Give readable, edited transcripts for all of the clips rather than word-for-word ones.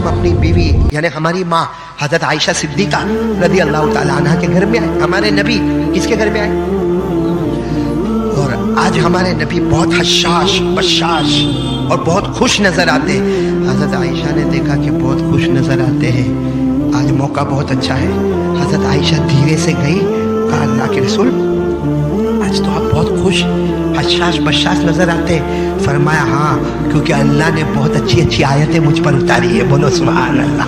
अपनी बीवी यानी हमारी माँ हजरत आयशा सिद्दीका रदी अल्लाह ताला अन्हा के घर में आए। हमारे नबी किसके घर में आए? और आज हमारे नबी बहुत हशाश बशाश और बहुत खुश नजर आते। हजरत आयशा ने देखा कि बहुत खुश नजर आते हैं, आज मौका बहुत अच्छा है। हजरत आयशा धीरे से गई, कहा अल्लाह के रसूल आज तो आप बहुत खुश हशाश बशाश नजर आते। फरमाया हाँ, क्योंकि अल्लाह ने बहुत अच्छी अच्छी आयतें मुझ पर उतारी है। बोलो सुभान अल्लाह।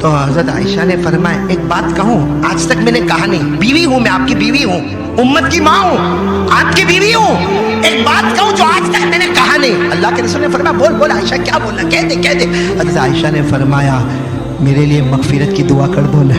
तो हजरत आयशा ने फरमाया एक बात कहूँ, आज तक मैंने कहा नहीं, बीवी हूँ मैं, आपकी बीवी हूँ, उम्मत की माँ हूँ, आपकी बीवी हूँ, एक बात कहूँ जो आज तक मैंने कहा नहीं। अल्लाह के रसूल ने फरमाया बोल बोल आयशा क्या बोलना, कह दे कह दे। हजरत आयशा ने फरमाया मेरे लिए मगफिरत की दुआ कर दो ना,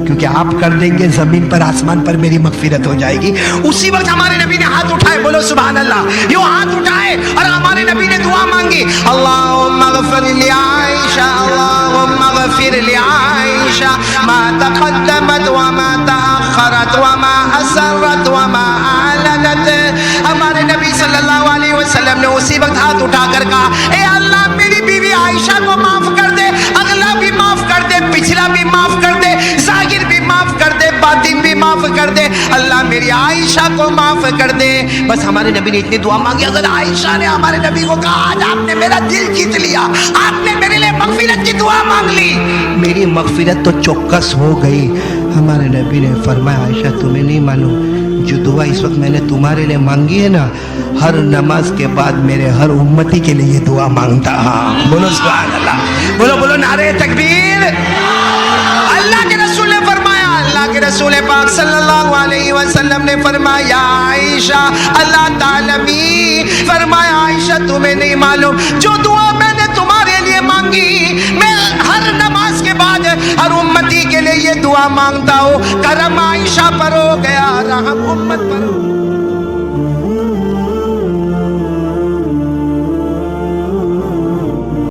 क्योंकि आप कर देंगे जमीन पर आसमान पर मेरी मगफिरत हो जाएगी। उसी वक्त हमारे नबी ने हाथ उठाए, बोलो सुभान अल्लाह। यो हाथ उठाए और हमारे नबी ने दुआ मांगी, अल्लाहुम्मा गफिर li आयशा, अल्लाहुम्मा गफिर li आयशा मा तक़द्दमत व मा तअख़रत व मा असरत व मा अअलनत। हमारे नबी सल्लल्लाहु अलैहि वसल्लम ने उसी वक्त हाथ उठाकर कहा, ए अल्लाह मेरी बीवी आयशा को माफ कर दे, अगला भी माफ कर दे, पिछला भी माफ कर दे, जाहिर भी माफ कर दे, बातिन भी माफ कर दे, अल्लाह मेरी आयशा को माफ कर दे। बस हमारे नबी ने इतनी दुआ मांगी। अगर आयशा ने हमारे नबी को कहा आज आपने मेरा दिल जीत लिया, आपने मेरे लिए मगफिरत की दुआ मांग ली, मेरी मगफिरत तो चौकस हो गई। हमारे नबी ने फरमाया आयशा तुम्हें नहीं मालूम, जो दुआ इस वक्त मैंने तुम्हारे लिए मांगी है ना, हर नमाज के बाद मेरे हर उम्मती के लिए दुआ मांगता। हाँ बोलो सुभान अल्लाह, बोलो बोलो नारे तकबीर। अल्लाह के रसूल ने फरमाया, अल्लाह के रसूल पाक सल्लल्लाहु अलैहि वसल्लम ने फरमाया आयशा अल्लाह तालमी, फरमाया आयशा तुम्हें नहीं मालूम जो दुआ मैंने तुम्हारे लिए मांगी, मैं हर नमाज के बाद हर उम्मती के लिए ये दुआ मांगता हूँ। करम आयशा पर हो गया, रहम उम्मत पर हो।